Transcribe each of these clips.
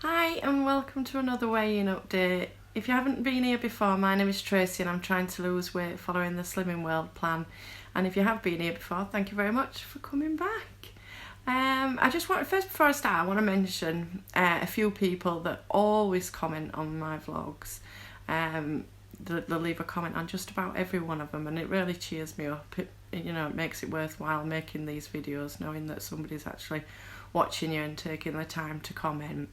Hi and welcome to another weigh-in update. If you haven't been here before, my name is Tracy and I'm trying to lose weight following the Slimming World plan. And if you have been here before, thank you very much for coming back. First before I start, I want to mention a few people that always comment on my vlogs. They'll leave a comment on just about every one of them, and it really cheers me up. It makes it worthwhile making these videos, knowing that somebody's actually watching you and taking the time to comment.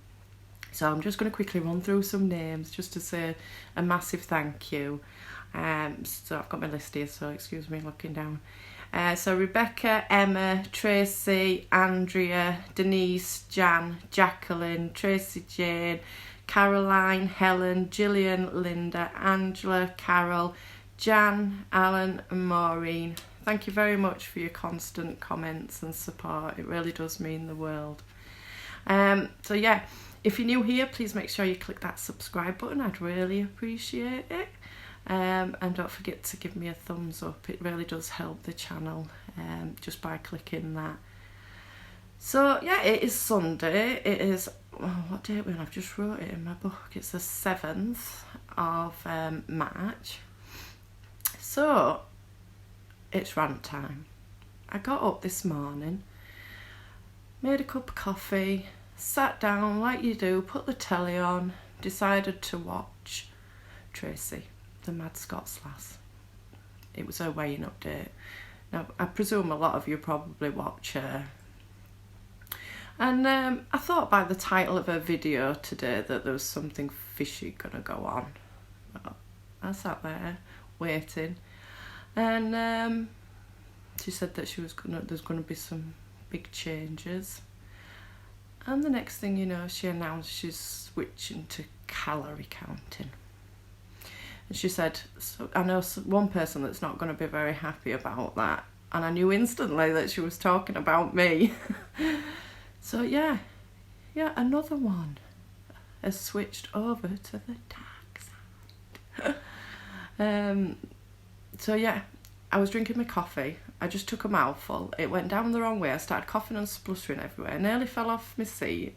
So I'm just going to quickly run through some names just to say a massive thank you. So I've got my list here, so excuse me looking down. So Rebecca, Emma, Tracy, Andrea, Denise, Jan, Jacqueline, Tracy Jane, Caroline, Helen, Gillian, Linda, Angela, Carol, Jan, Alan and Maureen. Thank you very much for your constant comments and support. It really does mean the world. So yeah, if you're new here, please make sure you click that subscribe button. I'd really appreciate it. And don't forget to give me a thumbs up. It really does help the channel just by clicking that. So yeah, it is Sunday. It is, what date we on? I've just wrote it in my book. It's the 7th of March. So it's rant time. I got up this morning, made a cup of coffee, sat down like you do, put the telly on, decided to watch Tracy, the Mad Scots lass. It was her weighing update. Now, I presume a lot of you probably watch her. And I thought by the title of her video today that there was something fishy gonna go on. Well, I sat there waiting, and she said that there's gonna be some big changes. And the next thing you know, she announced she's switching to calorie counting. And she said, so I know one person that's not going to be very happy about that. And I knew instantly that she was talking about me. So yeah, another one has switched over to the dark side. So yeah, I was drinking my coffee. I just took a mouthful. It went down the wrong way. I started coughing and spluttering everywhere. I nearly fell off my seat.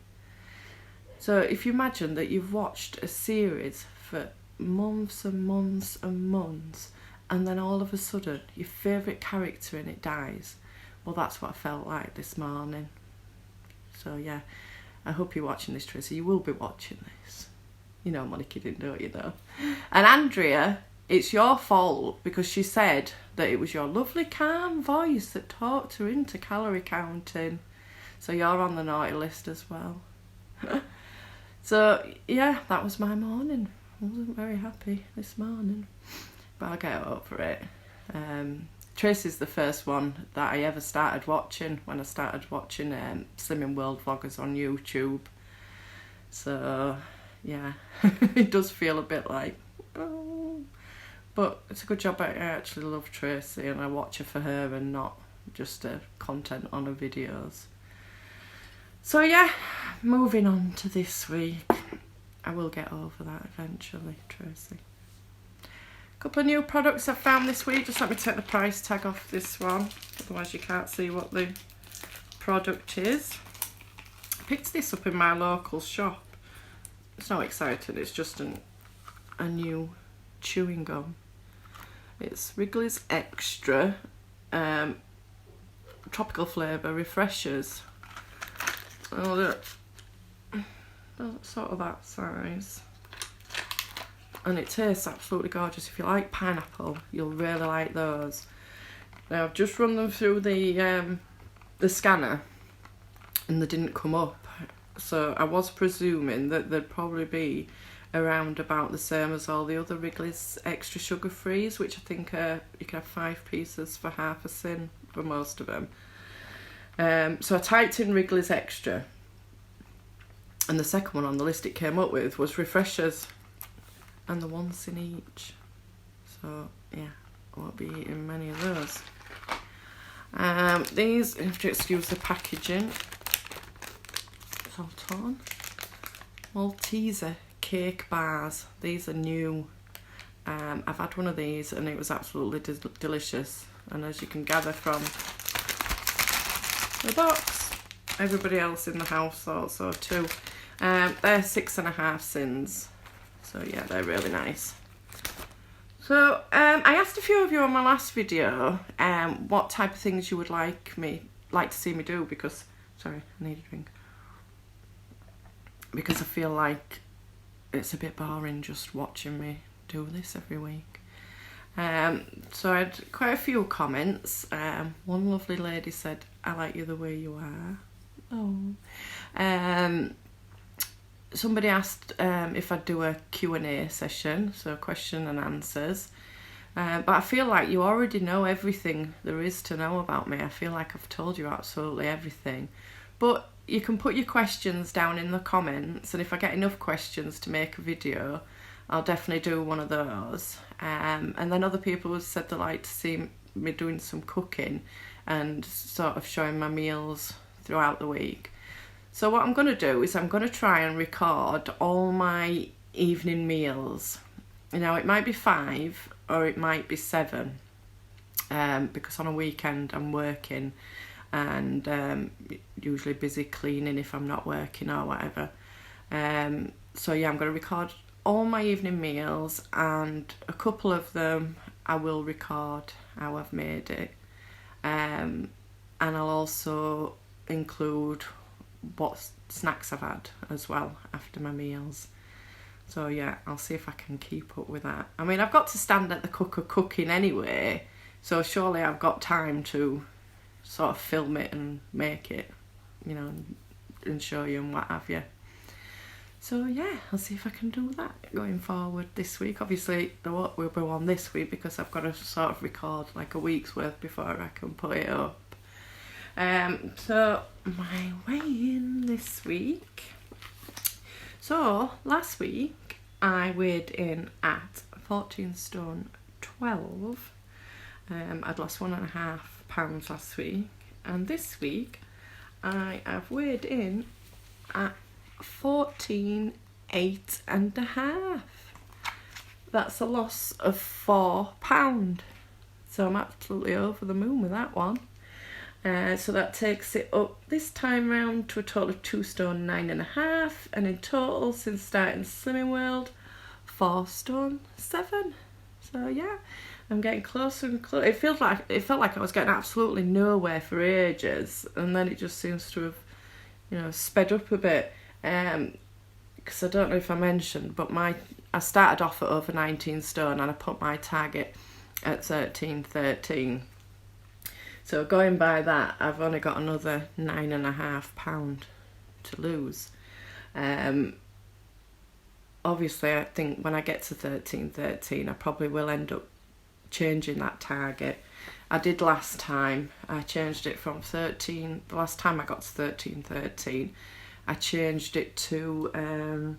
So if you imagine that you've watched a series for months and months and months, and then all of a sudden your favourite character in it dies, well, that's what I felt like this morning. So yeah, I hope you're watching this, Tracy. You will be watching this. You know I'm only kidding, don't you, though? And Andrea, it's your fault, because she said that it was your lovely calm voice that talked her into calorie counting. So you're on the naughty list as well. So yeah, that was my morning. I wasn't very happy this morning, but I'll get over it. Tracy's the first one that I ever started watching when I started watching Slimming World vloggers on YouTube. So yeah, it does feel a bit like, oh. But it's a good job. I actually love Tracy and I watch her for her and not just content on her videos. So yeah, moving on to this week. I will get over that eventually, Tracy. A couple of new products I found this week. Just let me take the price tag off this one, otherwise you can't see what the product is. I picked this up in my local shop. It's not exciting, it's just a new chewing gum. It's Wrigley's Extra tropical flavour refreshers. Oh, they're sort of that size, and it tastes absolutely gorgeous. If you like pineapple, you'll really like those. Now I've just run them through the scanner and they didn't come up, so I was presuming that they'd probably be around about the same as all the other Wrigley's Extra sugar frees, which I think you can have 5 pieces for half a sin for most of them. So I typed in Wrigley's Extra, and the second one on the list it came up with was refreshers, and the once in each. So yeah, I won't be eating many of those. These, you have to excuse the packaging. Hold on. Malteser cake bars. These are new. I've had one of these and it was absolutely delicious. And as you can gather from the box, everybody else in the house thought so too. They're 6.5 sins. So yeah, they're really nice. So I asked a few of you on my last video what type of things you would like to see me do, because, sorry, I need a drink. Because I feel like it's a bit boring just watching me do this every week. So I had quite a few comments. One lovely lady said, "I like you the way you are." Oh. Somebody asked if I'd do a Q&A session, so question and answers. But I feel like you already know everything there is to know about me. I feel like I've told you absolutely everything. But you can put your questions down in the comments, and if I get enough questions to make a video, I'll definitely do one of those. And then other people have said they like to see me doing some cooking and sort of showing my meals throughout the week. So what I'm going to do is I'm going to try and record all my evening meals. You know, it might be 5 or it might be 7, because on a weekend I'm working and usually busy cleaning if I'm not working or whatever. So yeah, I'm going to record all my evening meals, and a couple of them I will record how I've made it. And I'll also include what snacks I've had as well after my meals. So yeah, I'll see if I can keep up with that. I mean, I've got to stand at the cooker cooking anyway, so surely I've got time to sort of film it and make it, you know, and show you and what have you. So yeah, I'll see if I can do that going forward this week. Obviously there won't be one this week because I've got to sort of record like a week's worth before I can put it up. So my weigh-in this week. So last week I weighed in at 14 stone 12. I'd lost 1.5 pounds last week, and this week I have weighed in at 14 8.5. That's a loss of £4. So I'm absolutely over the moon with that one. So that takes it up this time round to a total of 2 stone 9.5, and in total since starting Slimming World 4 stone 7. So yeah, I'm getting closer and closer. It felt like I was getting absolutely nowhere for ages, and then it just seems to have, you know, sped up a bit. Because I don't know if I mentioned, but I started off at over 19 stone and I put my target at 13. So going by that, I've only got another 9.5 pound to lose. Obviously, I think when I get to 13, I probably will end up changing that target. I did last time. I changed it from 13. The last time I got to 13, I changed it to I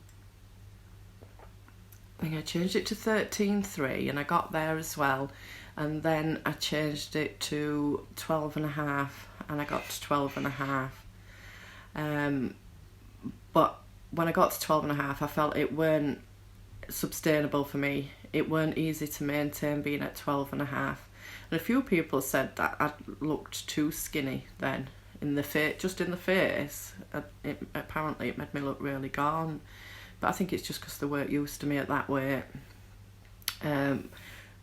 think I changed it to 13.3, and I got there as well. And then I changed it to 12.5, and I got to 12.5. But when I got to 12.5, I felt it weren't sustainable for me. It weren't easy to maintain being at 12.5. And a few people said that I looked too skinny then. In the face, just in the face, apparently it made me look really gaunt. But I think it's just because they weren't used to me at that weight.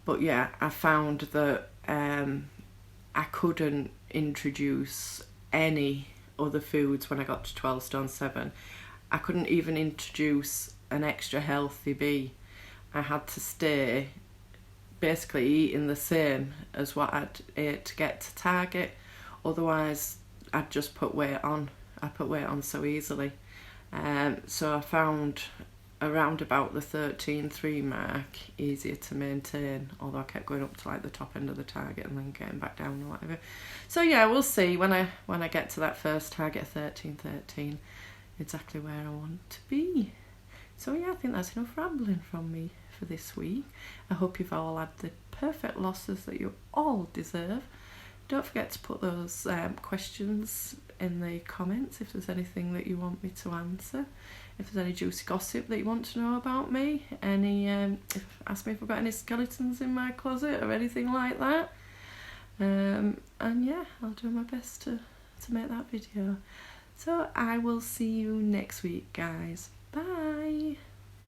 But yeah, I found that I couldn't introduce any other foods when I got to 12 stone 7. I couldn't even introduce an extra healthy bee. I had to stay basically eating the same as what I'd ate to get to target. Otherwise, I'd just put weight on. I put weight on so easily. So I found around about the 13.3 mark easier to maintain, although I kept going up to like the top end of the target and then getting back down or whatever. So yeah, we'll see when I get to that first target of 13.13 exactly where I want to be. So yeah, I think that's enough rambling from me for this week. I hope you've all had the perfect losses that you all deserve. Don't forget to put those questions in the comments if there's anything that you want me to answer. If there's any juicy gossip that you want to know about me, ask me if I've got any skeletons in my closet or anything like that. And yeah, I'll do my best to make that video. So I will see you next week, guys.